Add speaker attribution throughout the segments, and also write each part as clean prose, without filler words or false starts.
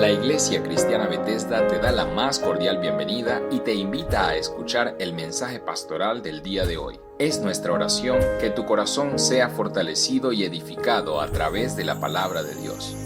Speaker 1: La Iglesia Cristiana Bethesda te da la más cordial bienvenida y te invita a escuchar el mensaje pastoral del día de hoy. Es nuestra oración que tu corazón sea fortalecido y edificado a través de la palabra de Dios.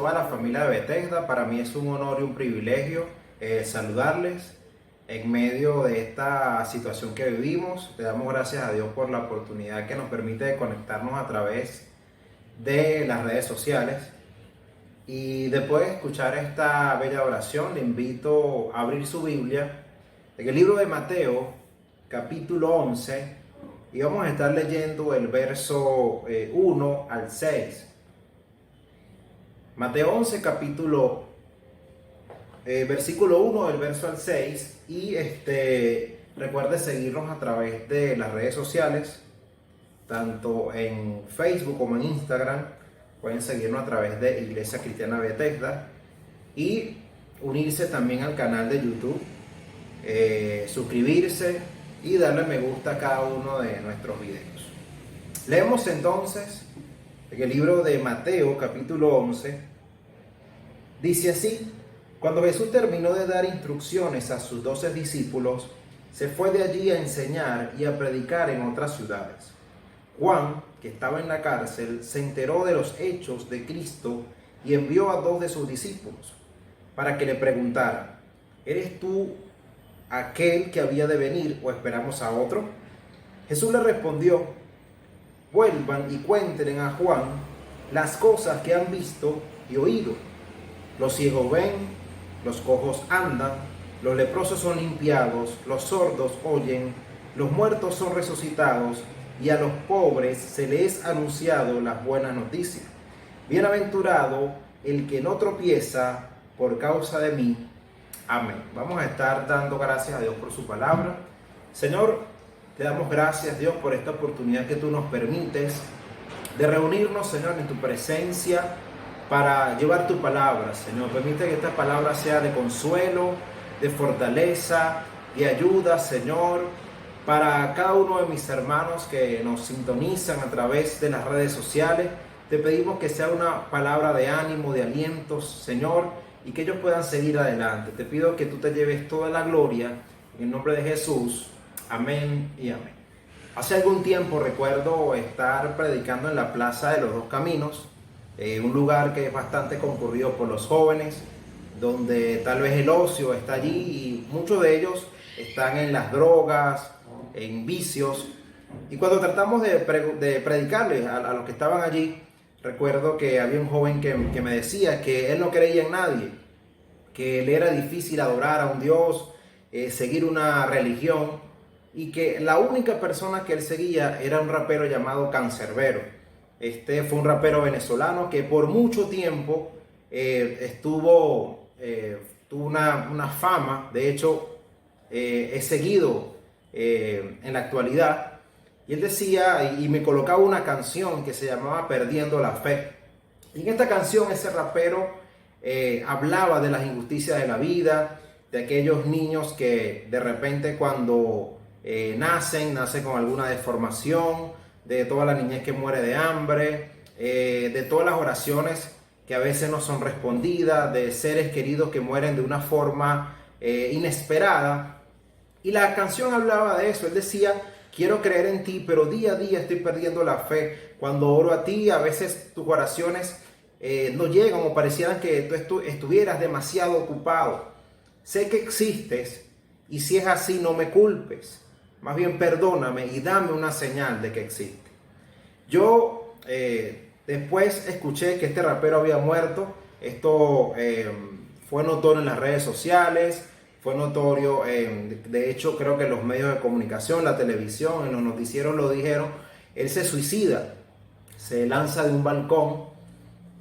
Speaker 2: toda la familia de Bethesda. Para mí es un honor y un privilegio saludarles en medio de esta situación que vivimos. Le damos gracias a Dios por la oportunidad que nos permite de conectarnos a través de las redes sociales. Y después de escuchar esta bella oración, le invito a abrir su Biblia en el libro de Mateo, capítulo 11, y vamos a estar leyendo el verso 1 al 6. Mateo 11, versículo 1 del verso al 6. Y recuerde seguirnos a través de las redes sociales, tanto en Facebook como en Instagram. Pueden seguirnos a través de Iglesia Cristiana Bethesda y unirse también al canal de YouTube, suscribirse y darle me gusta a cada uno de nuestros videos. Leemos entonces en el libro de Mateo capítulo 11. Dice así: cuando Jesús terminó de dar instrucciones a sus 12 discípulos, se fue de allí a enseñar y a predicar en otras ciudades. Juan, que estaba en la cárcel, se enteró de los hechos de Cristo y envió a 2 de sus discípulos para que le preguntaran: ¿eres tú aquel que había de venir o esperamos a otro? Jesús le respondió: vuelvan y cuéntenle a Juan las cosas que han visto y oído. Los ciegos ven, los cojos andan, los leprosos son limpiados, los sordos oyen, los muertos son resucitados, y a los pobres se les ha anunciado las buenas noticias. Bienaventurado el que no tropieza por causa de mí. Amén. Vamos a estar dando gracias a Dios por su palabra. Señor, te damos gracias, Dios, por esta oportunidad que tú nos permites de reunirnos, Señor, en tu presencia para llevar tu palabra. Señor, permite que esta palabra sea de consuelo, de fortaleza, de ayuda, Señor, para cada uno de mis hermanos que nos sintonizan a través de las redes sociales. Te pedimos que sea una palabra de ánimo, de alientos, Señor, y que ellos puedan seguir adelante. Te pido que tú te lleves toda la gloria en el nombre de Jesús. Amén y amén. Hace algún tiempo recuerdo estar predicando en la Plaza de los Dos Caminos, un lugar que es bastante concurrido por los jóvenes, donde tal vez el ocio está allí y muchos de ellos están en las drogas, en vicios. Y cuando tratamos de predicarles a los que estaban allí, recuerdo que había un joven que me decía que él no creía en nadie, que le era difícil adorar a un Dios, seguir una religión, y que la única persona que él seguía era un rapero llamado Canserbero. Fue un rapero venezolano que por mucho tiempo tuvo una fama. De hecho, es seguido en la actualidad. Y él decía, y me colocaba una canción que se llamaba Perdiendo la Fe. Y en esta canción ese rapero hablaba de las injusticias de la vida, de aquellos niños que de repente cuando nacen con alguna deformación, de toda la niñez que muere de hambre, de todas las oraciones que a veces no son respondidas, de seres queridos que mueren de una forma inesperada. Y la canción hablaba de eso. Él decía: quiero creer en ti, pero día a día estoy perdiendo la fe. Cuando oro a ti, a veces tus oraciones no llegan, o parecieran que tú estuvieras demasiado ocupado. Sé que existes, y si es así, no me culpes. Más bien perdóname y dame una señal de que existe. Yo después escuché que este rapero había muerto. Esto fue notorio en las redes sociales. Fue notorio, de hecho creo que en los medios de comunicación, la televisión, en los noticieros lo dijeron. Él se suicida, se lanza de un balcón,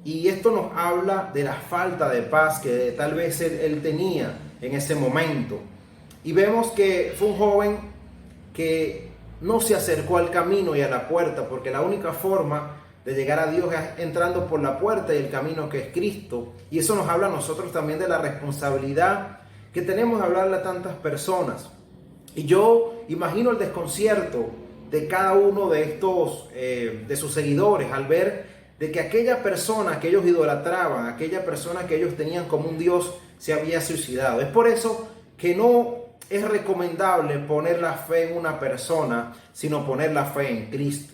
Speaker 2: y esto nos habla de la falta de paz que tal vez él tenía en ese momento. Y vemos que fue un joven que no se acercó al camino y a la puerta, porque la única forma de llegar a Dios es entrando por la puerta y el camino que es Cristo. Y eso nos habla a nosotros también de la responsabilidad que tenemos de hablarle a tantas personas. Y yo imagino el desconcierto de cada uno de estos, de sus seguidores, al ver de que aquella persona que ellos idolatraban, aquella persona que ellos tenían como un Dios, se había suicidado. Es por eso que no es recomendable poner la fe en una persona, sino poner la fe en Cristo.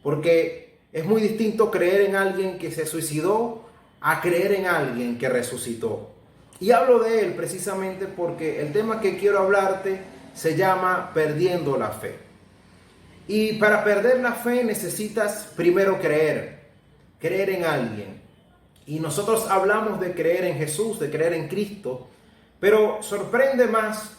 Speaker 2: Porque es muy distinto creer en alguien que se suicidó a creer en alguien que resucitó. Y hablo de él precisamente porque el tema que quiero hablarte se llama perdiendo la fe. Y para perder la fe necesitas primero creer en alguien. Y nosotros hablamos de creer en Jesús, de creer en Cristo, pero sorprende más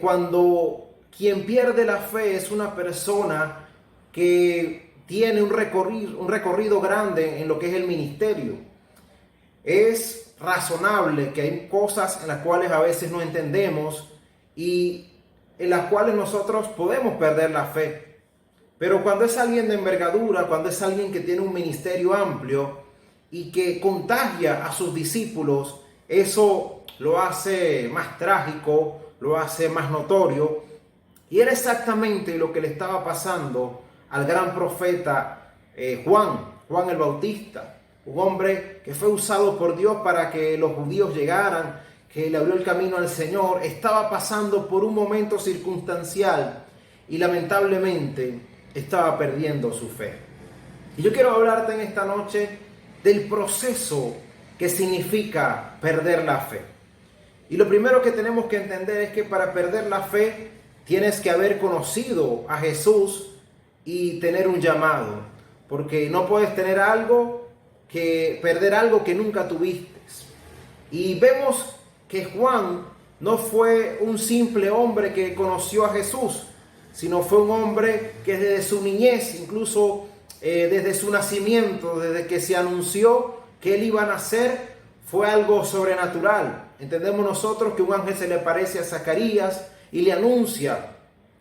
Speaker 2: cuando quien pierde la fe es una persona que tiene un recorrido grande en lo que es el ministerio. Es razonable que hay cosas en las cuales a veces no entendemos y en las cuales nosotros podemos perder la fe. Pero cuando es alguien de envergadura, cuando es alguien que tiene un ministerio amplio y que contagia a sus discípulos, eso lo hace más trágico, lo hace más notorio. Y era exactamente lo que le estaba pasando al gran profeta Juan el Bautista, un hombre que fue usado por Dios para que los judíos llegaran, que le abrió el camino al Señor. Estaba pasando por un momento circunstancial y lamentablemente estaba perdiendo su fe. Y yo quiero hablarte en esta noche del proceso que significa perder la fe. Y lo primero que tenemos que entender es que para perder la fe tienes que haber conocido a Jesús y tener un llamado, porque no puedes perder algo que nunca tuviste. Y vemos que Juan no fue un simple hombre que conoció a Jesús, sino fue un hombre que desde su niñez, incluso desde su nacimiento, desde que se anunció que él iba a nacer, fue algo sobrenatural. Entendemos nosotros que un ángel se le aparece a Zacarías y le anuncia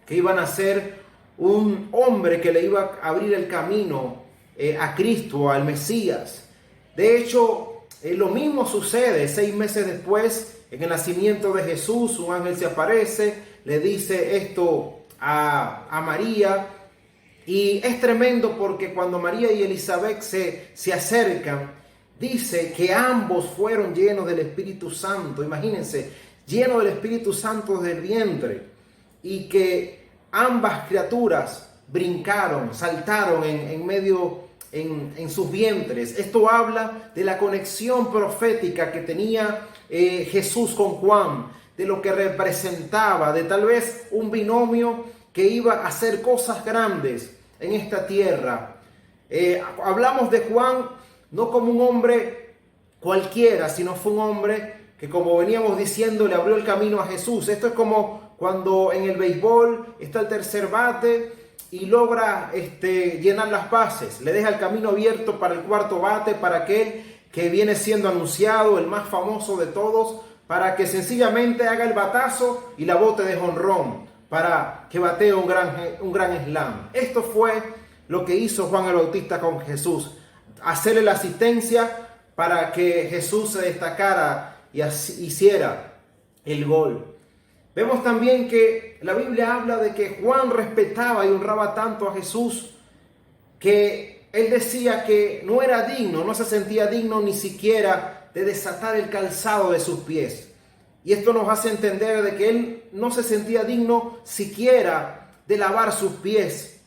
Speaker 2: que iba a nacer un hombre que le iba a abrir el camino a Cristo, al Mesías. De hecho, lo mismo sucede 6 meses después, en el nacimiento de Jesús. Un ángel se aparece, le dice esto a María, y es tremendo porque cuando María y Elizabeth se acercan, dice que ambos fueron llenos del Espíritu Santo. Imagínense, llenos del Espíritu Santo desde el vientre, y que ambas criaturas brincaron, saltaron en sus vientres. Esto habla de la conexión profética que tenía Jesús con Juan, de lo que representaba, de tal vez un binomio que iba a hacer cosas grandes en esta tierra. Hablamos de Juan no como un hombre cualquiera, sino fue un hombre que, como veníamos diciendo, le abrió el camino a Jesús. Esto es como cuando en el béisbol está el tercer bate y logra llenar las bases, le deja el camino abierto para el cuarto bate, para aquel que viene siendo anunciado, el más famoso de todos, para que sencillamente haga el batazo y la bote de jonrón, para que batee un gran slam. Esto fue lo que hizo Juan el Bautista con Jesús, hacerle la asistencia para que Jesús se destacara y hiciera el gol. Vemos también que la Biblia habla de que Juan respetaba y honraba tanto a Jesús que él decía que no era digno, no se sentía digno ni siquiera de desatar el calzado de sus pies. Y esto nos hace entender de que él no se sentía digno siquiera de lavar sus pies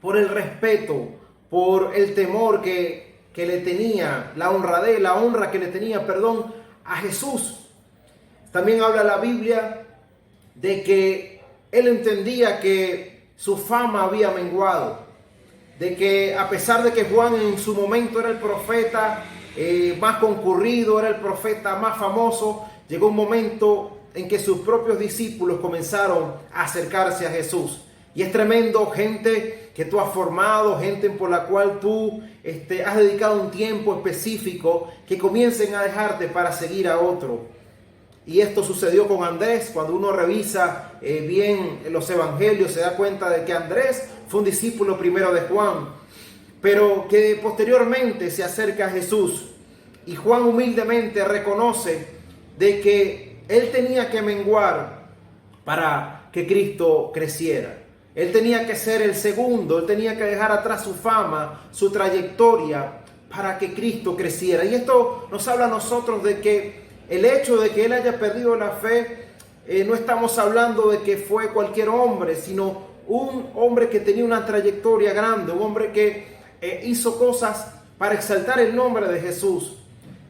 Speaker 2: por el respeto, por el temor que le tenía, la honra que le tenía, a Jesús. También habla la Biblia de que él entendía que su fama había menguado, de que a pesar de que Juan en su momento era el profeta más concurrido, era el profeta más famoso, llegó un momento en que sus propios discípulos comenzaron a acercarse a Jesús. Y es tremendo, gente que tú has formado, gente por la cual tú has dedicado un tiempo específico, que comiencen a dejarte para seguir a otro. Y esto sucedió con Andrés. Cuando uno revisa bien los evangelios, se da cuenta de que Andrés fue un discípulo primero de Juan, pero que posteriormente se acerca a Jesús. Y Juan humildemente reconoce de que él tenía que menguar para que Cristo creciera. Él tenía que ser el segundo, él tenía que dejar atrás su fama, su trayectoria, para que Cristo creciera. Y esto nos habla a nosotros de que el hecho de que él haya perdido la fe, no estamos hablando de que fue cualquier hombre, sino un hombre que tenía una trayectoria grande, un hombre que hizo cosas para exaltar el nombre de Jesús.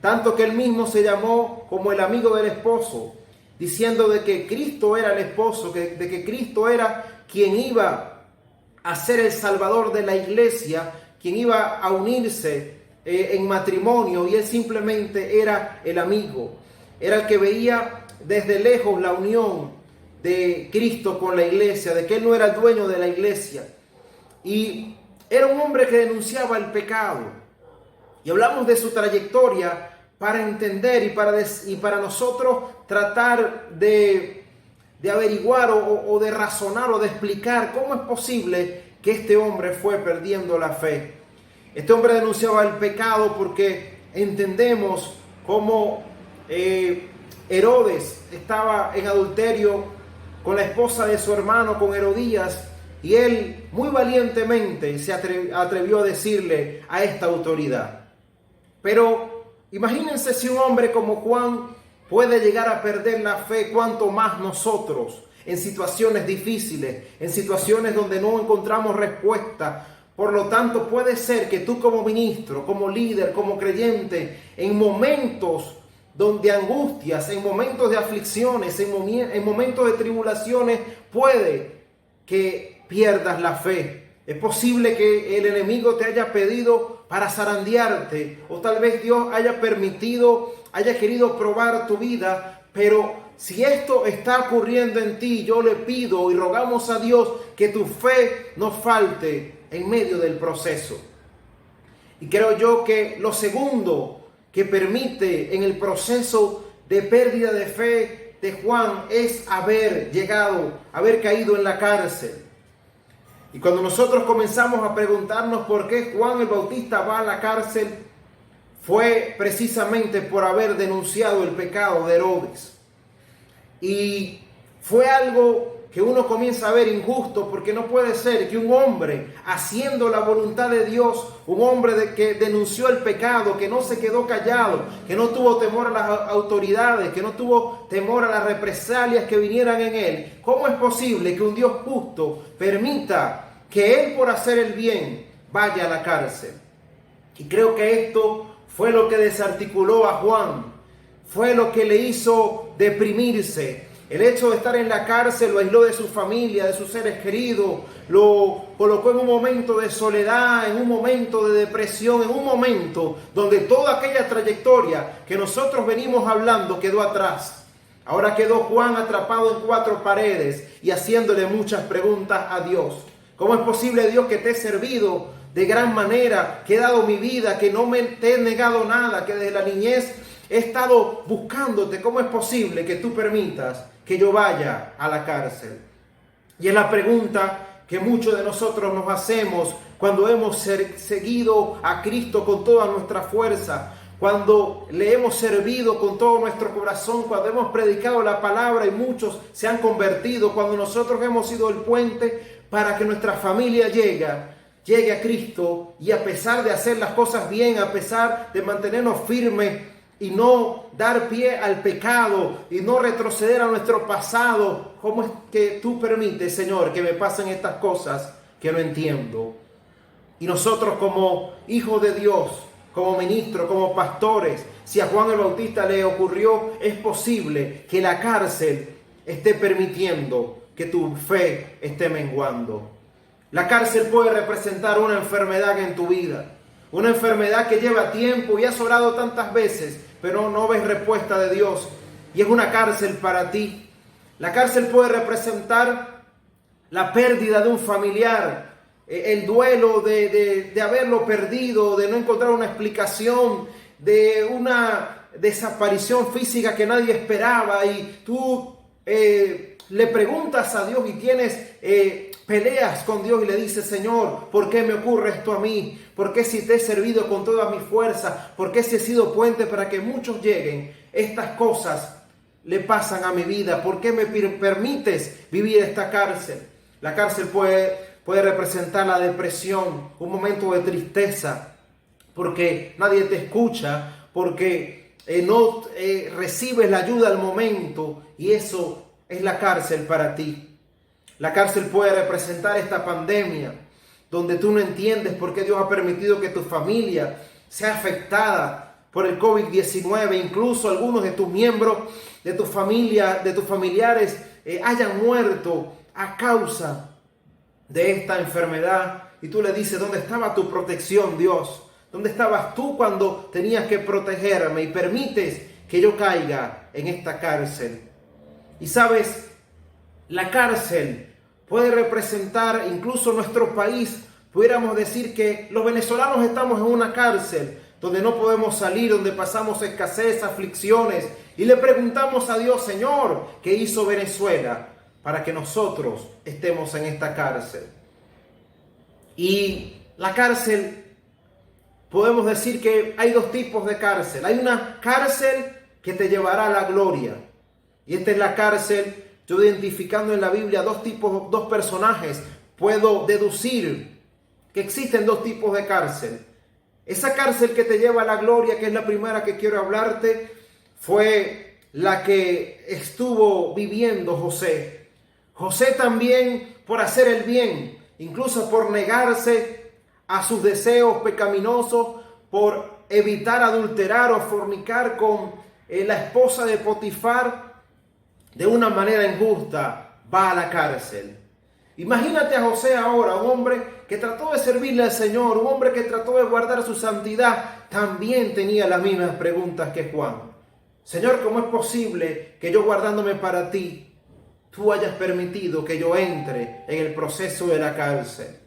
Speaker 2: tanto que él mismo se llamó como el amigo del esposo, diciendo de que Cristo era el esposo, de que Cristo era quien iba a ser el salvador de la iglesia, quien iba a unirse en matrimonio, y él simplemente era el amigo, era el que veía desde lejos la unión de Cristo con la iglesia, de que él no era el dueño de la iglesia, y era un hombre que denunciaba el pecado. Y hablamos de su trayectoria para entender y para nosotros tratar de averiguar o de razonar o de explicar cómo es posible que este hombre fue perdiendo la fe. Este hombre denunciaba el pecado porque entendemos cómo Herodes estaba en adulterio con la esposa de su hermano, con Herodías, y él muy valientemente se atrevió a decirle a esta autoridad. Pero imagínense si un hombre como Juan puede llegar a perder la fe, cuanto más nosotros en situaciones difíciles, en situaciones donde no encontramos respuesta. Por lo tanto, puede ser que tú como ministro, como líder, como creyente, en momentos de angustias, en momentos de aflicciones, en momentos de tribulaciones, puede que pierdas la fe. Es posible que el enemigo te haya pedido para zarandearte, o tal vez Dios haya querido probar tu vida, pero si esto está ocurriendo en ti, yo le pido y rogamos a Dios que tu fe no falte en medio del proceso. Y creo yo que lo segundo que permite en el proceso de pérdida de fe de Juan es haber caído en la cárcel. Y cuando nosotros comenzamos a preguntarnos por qué Juan el Bautista va a la cárcel, fue precisamente por haber denunciado el pecado de Herodes. Y fue algo que uno comienza a ver injusto, porque no puede ser que un hombre haciendo la voluntad de Dios, un hombre que denunció el pecado, que no se quedó callado, que no tuvo temor a las autoridades, que no tuvo temor a las represalias que vinieran en él, ¿cómo es posible que un Dios justo permita que él, por hacer el bien, vaya a la cárcel? Y creo que esto fue lo que desarticuló a Juan, fue lo que le hizo deprimirse. El hecho de estar en la cárcel lo aisló de su familia, de sus seres queridos, lo colocó en un momento de soledad, en un momento de depresión, en un momento donde toda aquella trayectoria que nosotros venimos hablando quedó atrás. Ahora quedó Juan atrapado en cuatro paredes y haciéndole muchas preguntas a Dios. ¿Cómo es posible, Dios, que te he servido de gran manera, que he dado mi vida, que no te he negado nada, que desde la niñez he estado buscándote? ¿Cómo es posible que tú permitas que yo vaya a la cárcel? Y es la pregunta que muchos de nosotros nos hacemos cuando hemos seguido a Cristo con toda nuestra fuerza, cuando le hemos servido con todo nuestro corazón, cuando hemos predicado la palabra y muchos se han convertido, cuando nosotros hemos sido el puente para que nuestra familia llegue a Cristo, y a pesar de hacer las cosas bien, a pesar de mantenernos firmes y no dar pie al pecado y no retroceder a nuestro pasado, ¿cómo es que tú permites, Señor, que me pasen estas cosas que no entiendo? Y nosotros como hijos de Dios, como ministros, como pastores, si a Juan el Bautista le ocurrió, es posible que la cárcel esté permitiendo que tu fe esté menguando. La cárcel puede representar una enfermedad en tu vida, una enfermedad que lleva tiempo y has orado tantas veces, pero no ves respuesta de Dios, y es una cárcel para ti. La cárcel puede representar la pérdida de un familiar, el duelo de haberlo perdido, de no encontrar una explicación, de una desaparición física que nadie esperaba, y tú le preguntas a Dios y tienes peleas con Dios y le dices: Señor, ¿por qué me ocurre esto a mí? ¿Por qué, si te he servido con todas mis fuerzas? ¿Por qué, si he sido puente para que muchos lleguen, estas cosas le pasan a mi vida? ¿Por qué me permites vivir esta cárcel? La cárcel puede representar la depresión, un momento de tristeza, porque nadie te escucha, porque no recibes la ayuda al momento, y eso es la cárcel para ti. La cárcel puede representar esta pandemia, donde tú no entiendes por qué Dios ha permitido que tu familia sea afectada por el COVID-19, incluso algunos de tus miembros, de tu familia, de tus familiares hayan muerto a causa de esta enfermedad. Y tú le dices, ¿dónde estaba tu protección, Dios? ¿Dónde estabas tú cuando tenías que protegerme y permites que yo caiga en esta cárcel? Y sabes, la cárcel puede representar incluso nuestro país. Pudiéramos decir que los venezolanos estamos en una cárcel donde no podemos salir, donde pasamos escasez, aflicciones, y le preguntamos a Dios, Señor, ¿qué hizo Venezuela para que nosotros estemos en esta cárcel? Y la cárcel, podemos decir que hay dos tipos de cárcel. Hay una cárcel que te llevará a la gloria, y esta es la cárcel. Yo, identificando en la Biblia dos personajes, puedo deducir que existen dos tipos de cárcel. Esa cárcel que te lleva a la gloria, que es la primera que quiero hablarte, fue la que estuvo viviendo José. José también, por hacer el bien, incluso por negarse a sus deseos pecaminosos, por evitar adulterar o fornicar con la esposa de Potifar, de una manera injusta, va a la cárcel. Imagínate a José ahora, un hombre que trató de servirle al Señor, un hombre que trató de guardar su santidad, también tenía las mismas preguntas que Juan. Señor, ¿cómo es posible que yo, guardándome para ti, tú hayas permitido que yo entre en el proceso de la cárcel?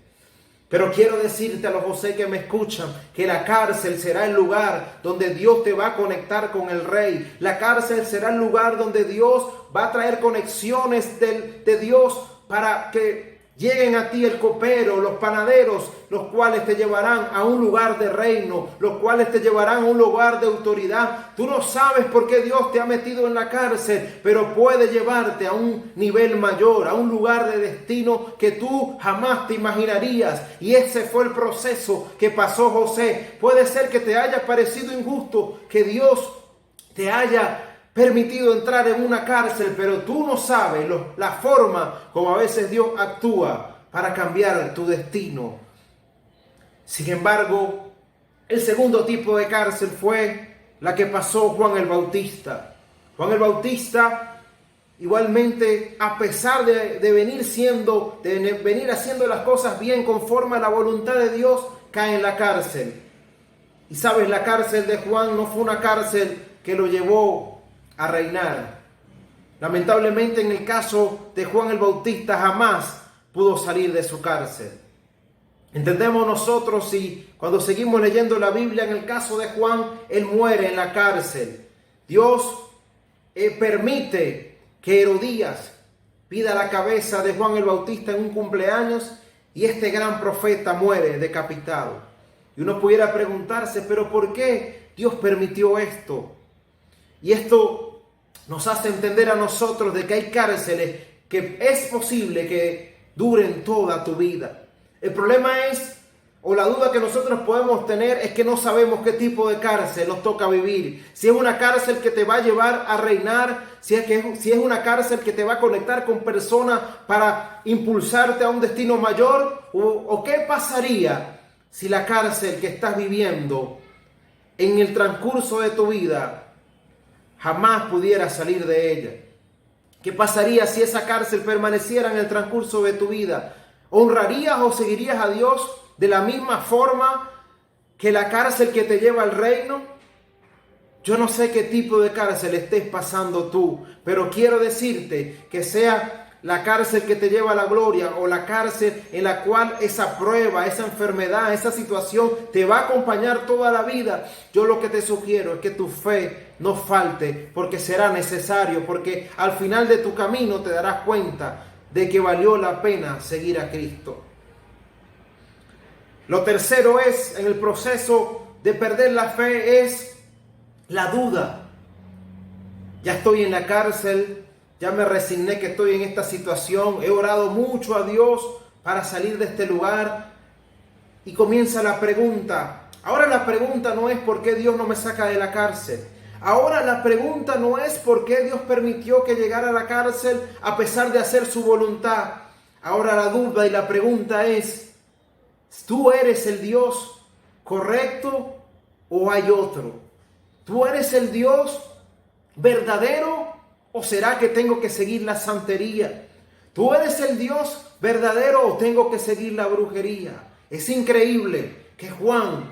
Speaker 2: Pero quiero decirte a los José que me escuchan, que la cárcel será el lugar donde Dios te va a conectar con el Rey. La cárcel será el lugar donde Dios va a traer conexiones de Dios para que lleguen a ti el copero, los panaderos, los cuales te llevarán a un lugar de reino, los cuales te llevarán a un lugar de autoridad. Tú no sabes por qué Dios te ha metido en la cárcel, pero puede llevarte a un nivel mayor, a un lugar de destino que tú jamás te imaginarías. Y ese fue el proceso que pasó José. Puede ser que te haya parecido injusto que Dios te haya permitido entrar en una cárcel, pero tú no sabes la forma como a veces Dios actúa para cambiar tu destino. Sin embargo, el segundo tipo de cárcel fue la que pasó Juan el Bautista. Juan el Bautista, igualmente, a pesar de venir haciendo las cosas bien conforme a la voluntad de Dios, cae en la cárcel. Y sabes, la cárcel de Juan no fue una cárcel que lo llevó a reinar. Lamentablemente, en el caso de Juan el Bautista, jamás pudo salir de su cárcel. Entendemos nosotros, y cuando seguimos leyendo la Biblia, en el caso de Juan, él muere en la cárcel. Dios permite que Herodías pida la cabeza de Juan el Bautista en un cumpleaños, y este gran profeta muere decapitado. Y uno pudiera preguntarse, ¿pero por qué Dios permitió esto? Y esto nos hace entender a nosotros de que hay cárceles que es posible que duren toda tu vida. El problema es, o la duda que nosotros podemos tener, es que no sabemos qué tipo de cárcel nos toca vivir. Si es una cárcel que te va a llevar a reinar, si es una cárcel que te va a conectar con personas para impulsarte a un destino mayor, o qué pasaría si la cárcel que estás viviendo en el transcurso de tu vida jamás pudieras salir de ella. ¿Qué pasaría si esa cárcel permaneciera en el transcurso de tu vida? ¿Honrarías o seguirías a Dios de la misma forma que la cárcel que te lleva al reino? Yo no sé qué tipo de cárcel estés pasando tú, pero quiero decirte que sea la cárcel que te lleva a la gloria o la cárcel en la cual esa prueba, esa enfermedad, esa situación te va a acompañar toda la vida. Yo lo que te sugiero es que tu fe no falte, porque será necesario, porque al final de tu camino te darás cuenta de que valió la pena seguir a Cristo. Lo tercero es, en el proceso de perder la fe, es la duda. Ya estoy en la cárcel, ya me resigné que estoy en esta situación, he orado mucho a Dios para salir de este lugar, y comienza la pregunta. Ahora la pregunta no es por qué Dios no me saca de la cárcel. Ahora la pregunta no es por qué Dios permitió que llegara a la cárcel a pesar de hacer su voluntad. Ahora la duda y la pregunta es, ¿tú eres el Dios correcto o hay otro? ¿Tú eres el Dios verdadero o será que tengo que seguir la santería? ¿Tú eres el Dios verdadero o tengo que seguir la brujería? Es increíble que Juan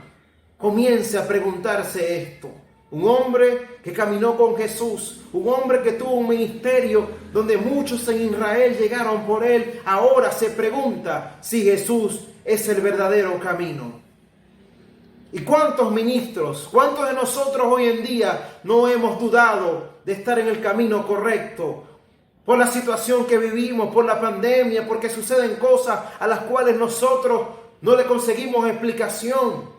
Speaker 2: comience a preguntarse esto. Un hombre que caminó con Jesús, un hombre que tuvo un ministerio donde muchos en Israel llegaron por él, ahora se pregunta si Jesús es el verdadero camino. ¿Y cuántos ministros, cuántos de nosotros hoy en día no hemos dudado de estar en el camino correcto? Por la situación que vivimos, por la pandemia, porque suceden cosas a las cuales nosotros no le conseguimos explicación.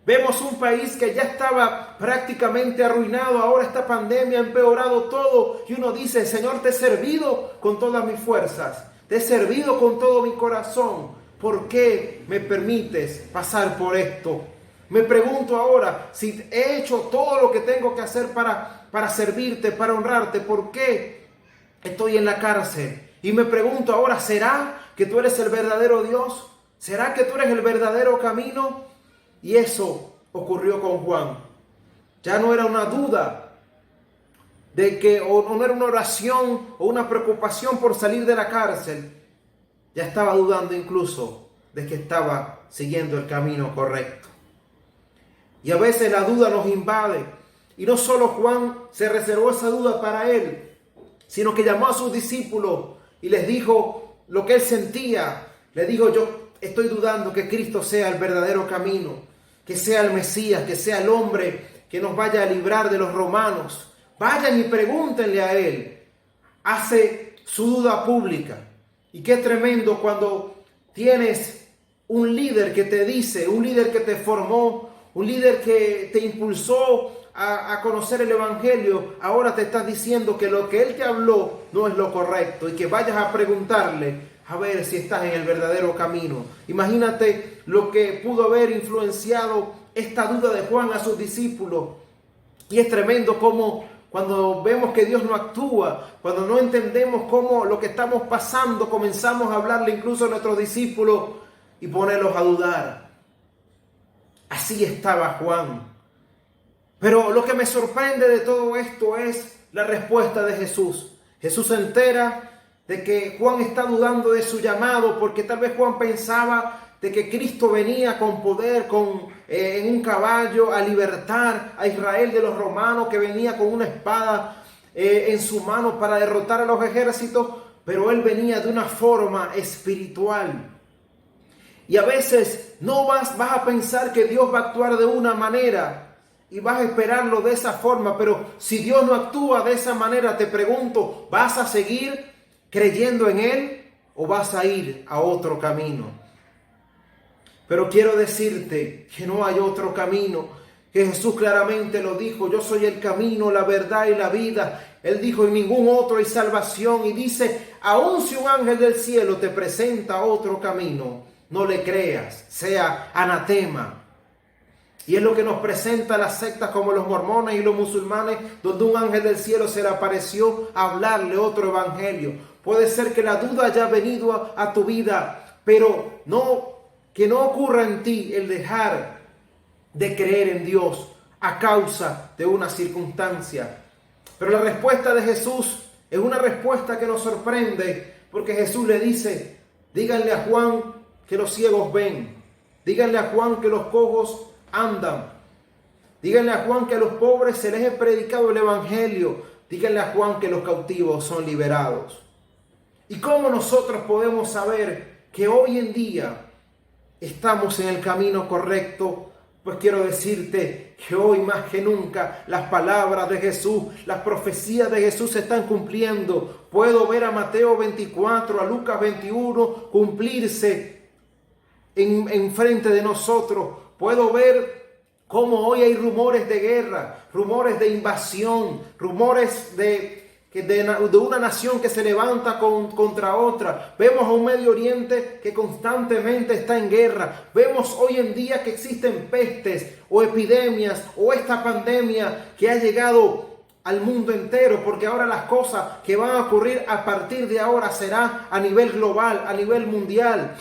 Speaker 2: Vemos un país que ya estaba prácticamente arruinado, ahora esta pandemia ha empeorado todo y uno dice, Señor, te he servido con todas mis fuerzas, te he servido con todo mi corazón. ¿Por qué me permites pasar por esto? Me pregunto ahora, si he hecho todo lo que tengo que hacer para servirte, para honrarte, ¿por qué estoy en la cárcel? Y me pregunto ahora, ¿será que tú eres el verdadero Dios? ¿Será que tú eres el verdadero camino? Y eso ocurrió con Juan. Ya no era una duda de que, o no era una oración o una preocupación por salir de la cárcel. Ya estaba dudando incluso de que estaba siguiendo el camino correcto. Y a veces la duda nos invade. Y no solo Juan se reservó esa duda para él, sino que llamó a sus discípulos y les dijo lo que él sentía. Le dijo, yo estoy dudando que Cristo sea el verdadero camino, que sea el Mesías, que sea el hombre que nos vaya a librar de los romanos. Vayan y pregúntenle a él. Hace su duda pública. Y qué tremendo cuando tienes un líder que te dice, un líder que te formó, un líder que te impulsó a conocer el Evangelio, ahora te estás diciendo que lo que él te habló no es lo correcto y que vayas a preguntarle a ver si estás en el verdadero camino. Imagínate lo que pudo haber influenciado esta duda de Juan a sus discípulos. Y es tremendo cómo cuando vemos que Dios no actúa, cuando no entendemos cómo lo que estamos pasando, comenzamos a hablarle incluso a nuestros discípulos y ponerlos a dudar. Así estaba Juan. Pero lo que me sorprende de todo esto es la respuesta de Jesús. Jesús se entera de que Juan está dudando de su llamado, porque tal vez Juan pensaba de que Cristo venía con poder, en un caballo, a libertar a Israel de los romanos, que venía con una espada en su mano para derrotar a los ejércitos, pero él venía de una forma espiritual. Y a veces no vas a pensar que Dios va a actuar de una manera y vas a esperarlo de esa forma, pero si Dios no actúa de esa manera, te pregunto, ¿vas a seguir creyendo en Él o vas a ir a otro camino? Pero quiero decirte que no hay otro camino, que Jesús claramente lo dijo, yo soy el camino, la verdad y la vida. Él dijo, en ningún otro hay salvación, y dice, aun si un ángel del cielo te presenta otro camino, no le creas, sea anatema. Y es lo que nos presenta las sectas como los mormones y los musulmanes, donde un ángel del cielo se le apareció a hablarle otro evangelio. Puede ser que la duda haya venido a tu vida, pero que no ocurra en ti el dejar de creer en Dios a causa de una circunstancia. Pero la respuesta de Jesús es una respuesta que nos sorprende, porque Jesús le dice, díganle a Juan que los ciegos ven, díganle a Juan que los cojos andan, díganle a Juan que a los pobres se les ha predicado el evangelio, díganle a Juan que los cautivos son liberados. ¿Y cómo nosotros podemos saber que hoy en día estamos en el camino correcto? Pues quiero decirte que hoy más que nunca las palabras de Jesús, las profecías de Jesús se están cumpliendo. Puedo ver a Mateo 24, a Lucas 21 cumplirse en frente de nosotros. Puedo ver cómo hoy hay rumores de guerra, rumores de invasión, rumores de una nación que se levanta contra otra. Vemos a un Medio Oriente que constantemente está en guerra. Vemos hoy en día que existen pestes o epidemias o esta pandemia que ha llegado al mundo entero, porque ahora las cosas que van a ocurrir a partir de ahora será a nivel global, a nivel mundial.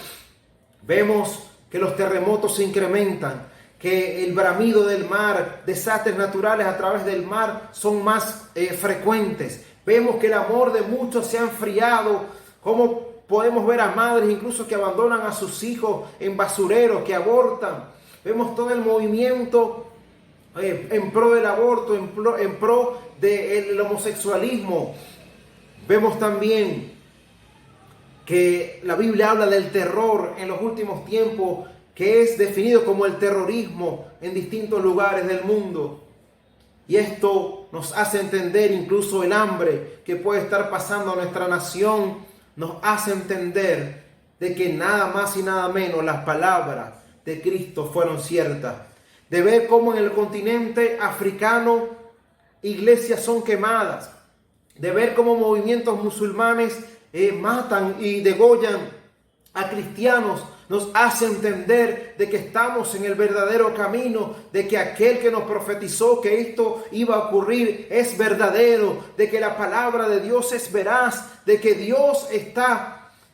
Speaker 2: Vemos que los terremotos se incrementan, que el bramido del mar, desastres naturales a través del mar son más frecuentes. Vemos que el amor de muchos se ha enfriado, como podemos ver a madres incluso que abandonan a sus hijos en basureros, que abortan. Vemos todo el movimiento en pro del aborto, en pro del homosexualismo. Vemos también que la Biblia habla del terror en los últimos tiempos, que es definido como el terrorismo en distintos lugares del mundo. Y esto nos hace entender incluso el hambre que puede estar pasando a nuestra nación, nos hace entender de que nada más y nada menos las palabras de Cristo fueron ciertas. De ver cómo en el continente africano iglesias son quemadas, de ver cómo movimientos musulmanes matan y degollan a cristianos, nos hace entender de que estamos en el verdadero camino, de que aquel que nos profetizó que esto iba a ocurrir es verdadero, de que la palabra de Dios es veraz, de que Dios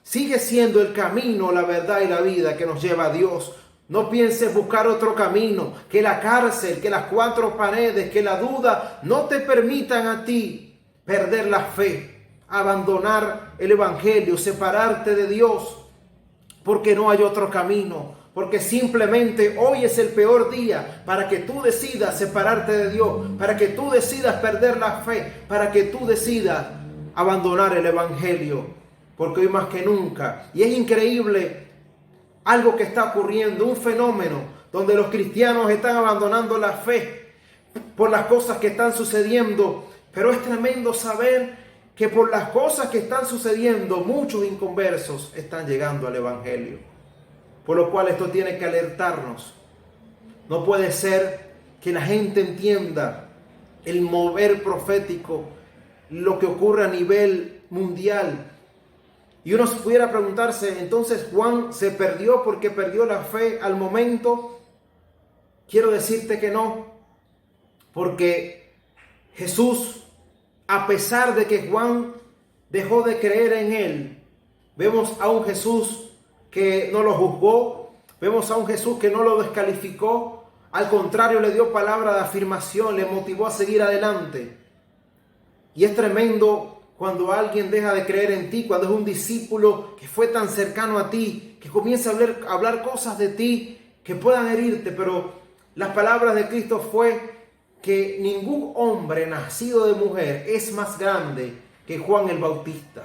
Speaker 2: sigue siendo el camino, la verdad y la vida que nos lleva a Dios. No pienses buscar otro camino, que la cárcel, que las cuatro paredes, que la duda no te permitan a ti perder la fe, abandonar el evangelio, separarte de Dios. Porque no hay otro camino, porque simplemente hoy es el peor día para que tú decidas separarte de Dios, para que tú decidas perder la fe, para que tú decidas abandonar el evangelio, porque hoy más que nunca, y es increíble algo que está ocurriendo, un fenómeno donde los cristianos están abandonando la fe por las cosas que están sucediendo, pero es tremendo saber que por las cosas que están sucediendo, muchos inconversos están llegando al evangelio. Por lo cual esto tiene que alertarnos. No puede ser que la gente entienda el mover profético, lo que ocurre a nivel mundial. Y uno pudiera preguntarse, entonces Juan se perdió porque perdió la fe al momento. Quiero decirte que no, porque Jesús, a pesar de que Juan dejó de creer en él, vemos a un Jesús que no lo juzgó, vemos a un Jesús que no lo descalificó, al contrario le dio palabra de afirmación, le motivó a seguir adelante. Y es tremendo cuando alguien deja de creer en ti, cuando es un discípulo que fue tan cercano a ti, que comienza a hablar cosas de ti que puedan herirte, pero las palabras de Cristo fue que ningún hombre nacido de mujer es más grande que Juan el Bautista.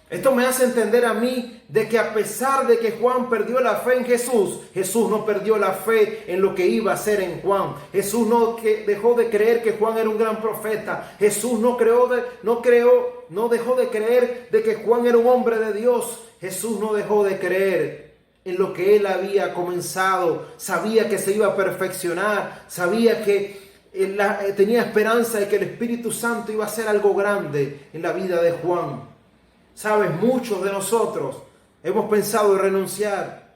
Speaker 2: Esto me hace entender a mí de que a pesar de que Juan perdió la fe en Jesús, Jesús no perdió la fe en lo que iba a hacer en Juan. Jesús no dejó de creer que Juan era un gran profeta. Jesús no dejó de creer de que Juan era un hombre de Dios. Jesús no dejó de creer en lo que él había comenzado. Sabía que se iba a perfeccionar, sabía que tenía esperanza de que el Espíritu Santo iba a hacer algo grande en la vida de Juan. Sabes, muchos de nosotros hemos pensado en renunciar.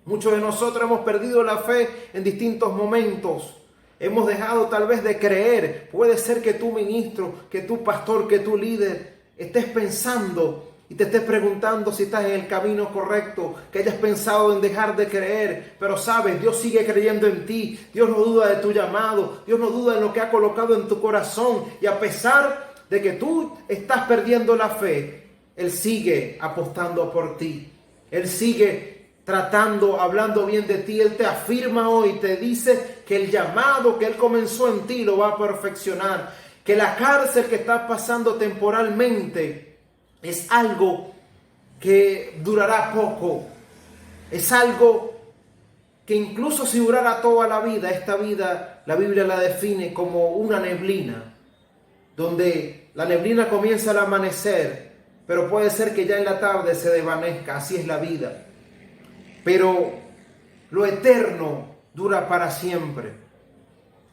Speaker 2: Muchos de nosotros hemos perdido la fe en distintos momentos. Hemos dejado tal vez de creer. Puede ser que tú ministro, que tú pastor, que tú líder estés pensando y te estés preguntando si estás en el camino correcto, que hayas pensado en dejar de creer, pero sabes, Dios sigue creyendo en ti, Dios no duda de tu llamado, Dios no duda de lo que ha colocado en tu corazón, y a pesar de que tú estás perdiendo la fe, Él sigue apostando por ti, Él sigue hablando bien de ti, Él te afirma hoy, te dice que el llamado que Él comenzó en ti lo va a perfeccionar, que la cárcel que estás pasando temporalmente es algo que durará poco. Es algo que incluso si durara toda la vida, esta vida la Biblia la define como una neblina, donde la neblina comienza al amanecer, pero puede ser que ya en la tarde se desvanezca. Así es la vida. Pero lo eterno dura para siempre.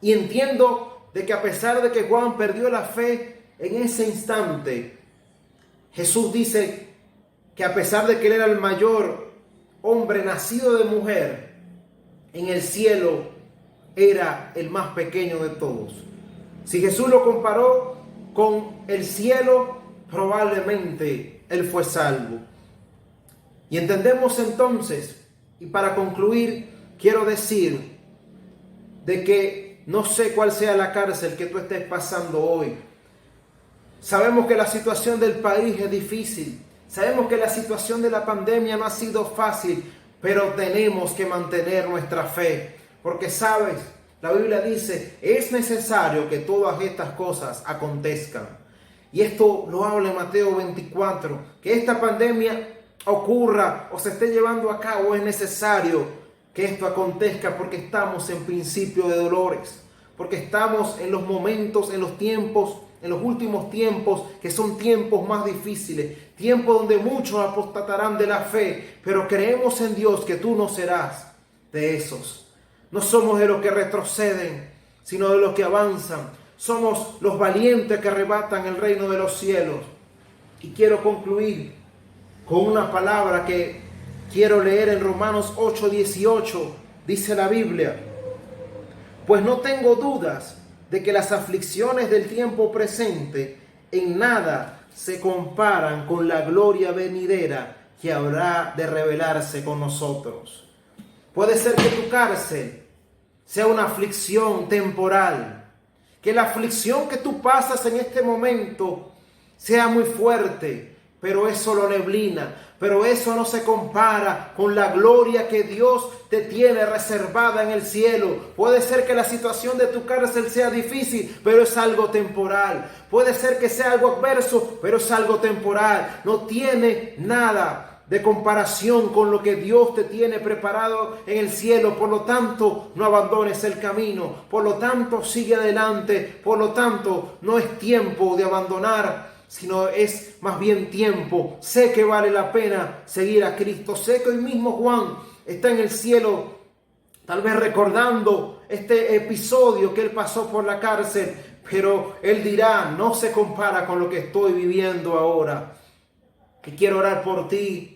Speaker 2: Y entiendo de que a pesar de que Juan perdió la fe en ese instante, Jesús dice que a pesar de que él era el mayor hombre nacido de mujer, en el cielo era el más pequeño de todos. Si Jesús lo comparó con el cielo, probablemente él fue salvo. Y entendemos entonces, y para concluir, quiero decir de que no sé cuál sea la cárcel que tú estés pasando hoy. Sabemos que la situación del país es difícil. Sabemos que la situación de la pandemia no ha sido fácil, pero tenemos que mantener nuestra fe. Porque, ¿sabes? La Biblia dice, es necesario que todas estas cosas acontezcan. Y esto lo habla en Mateo 24, que esta pandemia ocurra o se esté llevando a cabo, es necesario que esto acontezca porque estamos en principio de dolores, porque estamos en los momentos, en los tiempos, en los últimos tiempos, que son tiempos más difíciles, tiempos donde muchos apostatarán de la fe, pero creemos en Dios que tú no serás de esos. No somos de los que retroceden, sino de los que avanzan. Somos los valientes que arrebatan el reino de los cielos. Y quiero concluir con una palabra que quiero leer en Romanos 8:18. Dice la Biblia: pues no tengo dudas de que las aflicciones del tiempo presente en nada se comparan con la gloria venidera que habrá de revelarse con nosotros. Puede ser que tu cárcel sea una aflicción temporal, que la aflicción que tú pasas en este momento sea muy fuerte, pero es solo neblina, pero eso no se compara con la gloria que Dios te tiene reservada en el cielo. Puede ser que la situación de tu cárcel sea difícil, pero es algo temporal. Puede ser que sea algo adverso, pero es algo temporal. No tiene nada de comparación con lo que Dios te tiene preparado en el cielo. Por lo tanto, no abandones el camino. Por lo tanto, sigue adelante. Por lo tanto, no es tiempo de abandonar, sino es más bien tiempo. Sé que vale la pena seguir a Cristo. Sé que hoy mismo Juan está en el cielo, tal vez recordando este episodio que él pasó por la cárcel, pero él dirá, no se compara con lo que estoy viviendo ahora. Que quiero orar por ti,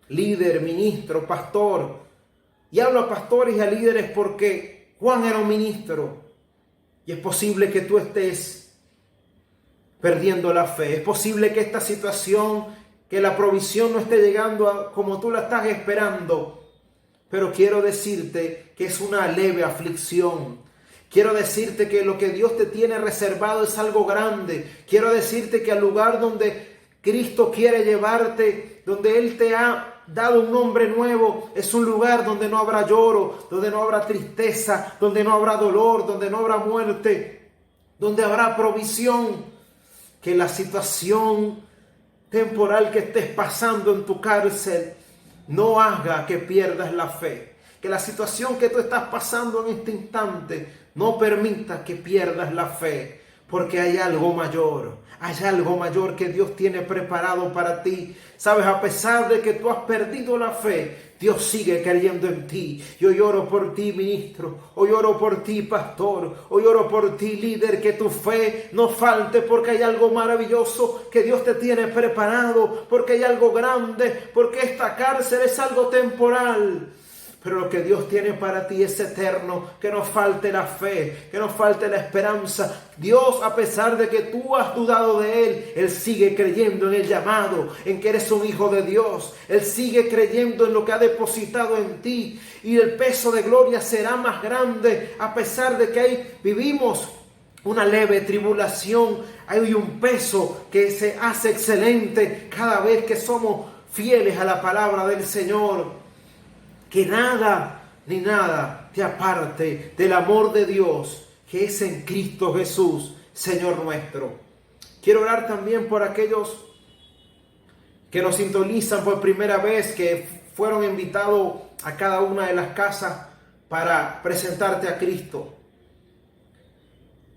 Speaker 2: líder, ministro, pastor. Y hablo a pastores y a líderes porque Juan era un ministro. Y es posible que tú estés perdiendo la fe. Es posible que esta situación, que la provisión no esté llegando como tú la estás esperando. Pero quiero decirte que es una leve aflicción. Quiero decirte que lo que Dios te tiene reservado es algo grande. Quiero decirte que al lugar donde Cristo quiere llevarte, donde Él te ha dado un nombre nuevo, es un lugar donde no habrá lloro, donde no habrá tristeza, donde no habrá dolor, donde no habrá muerte, donde habrá provisión. Que la situación temporal que estés pasando en tu cárcel no haga que pierdas la fe. Que la situación que tú estás pasando en este instante no permita que pierdas la fe. Porque hay algo mayor que Dios tiene preparado para ti. Sabes, a pesar de que tú has perdido la fe, Dios sigue creyendo en ti. Yo lloro por ti, ministro. Hoy oro por ti, pastor. Hoy oro por ti, líder. Que tu fe no falte, porque hay algo maravilloso que Dios te tiene preparado. Porque hay algo grande. Porque esta cárcel es algo temporal. Pero lo que Dios tiene para ti es eterno. Que no falte la fe, que no falte la esperanza. Dios, a pesar de que tú has dudado de Él, Él sigue creyendo en el llamado, en que eres un hijo de Dios. Él sigue creyendo en lo que ha depositado en ti. Y el peso de gloria será más grande, a pesar de que vivimos una leve tribulación. Hay un peso que se hace excelente cada vez que somos fieles a la palabra del Señor. Que nada ni nada te aparte del amor de Dios que es en Cristo Jesús, Señor nuestro. Quiero orar también por aquellos que nos sintonizan por primera vez, que fueron invitados a cada una de las casas para presentarte a Cristo.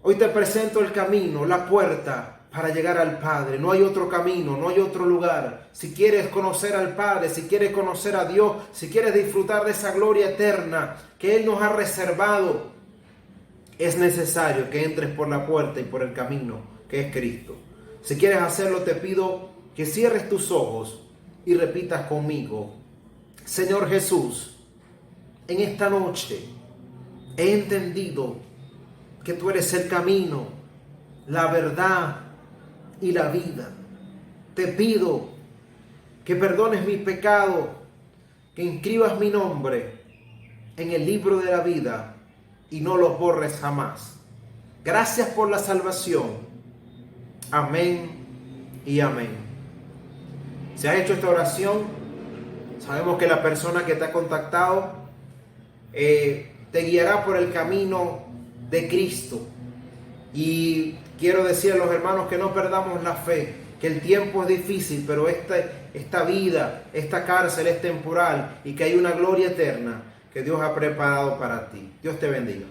Speaker 2: Hoy te presento el camino, la puerta para llegar al Padre. No hay otro camino, no hay otro lugar. Si quieres conocer al Padre, si quieres conocer a Dios, si quieres disfrutar de esa gloria eterna que Él nos ha reservado, es necesario que entres por la puerta y por el camino que es Cristo. Si quieres hacerlo, te pido que cierres tus ojos y repitas conmigo: Señor Jesús, en esta noche he entendido que tú eres el camino, la verdad y la vida. Te pido que perdones mi pecado, que inscribas mi nombre en el libro de la vida y no los borres jamás. Gracias por la salvación. Amén y amén. Si has hecho esta oración, sabemos que la persona que te ha contactado te guiará por el camino de Cristo. Y quiero decir a los hermanos que no perdamos la fe, que el tiempo es difícil, pero esta vida, esta cárcel es temporal y que hay una gloria eterna que Dios ha preparado para ti. Dios te bendiga.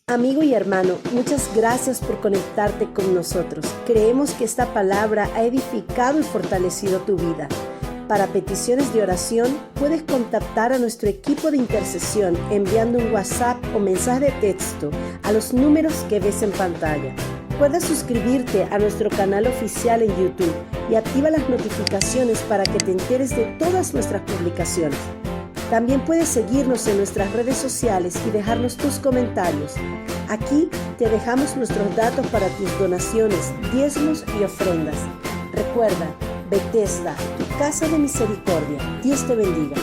Speaker 3: Amigo y hermano, muchas gracias por conectarte con nosotros. Creemos que esta palabra ha edificado y fortalecido tu vida. Para peticiones de oración, puedes contactar a nuestro equipo de intercesión enviando un WhatsApp o mensaje de texto a los números que ves en pantalla. Puedes suscribirte a nuestro canal oficial en YouTube y activa las notificaciones para que te enteres de todas nuestras publicaciones. También puedes seguirnos en nuestras redes sociales y dejarnos tus comentarios. Aquí te dejamos nuestros datos para tus donaciones, diezmos y ofrendas. Recuerda, Bethesda, tu casa de misericordia. Dios te bendiga.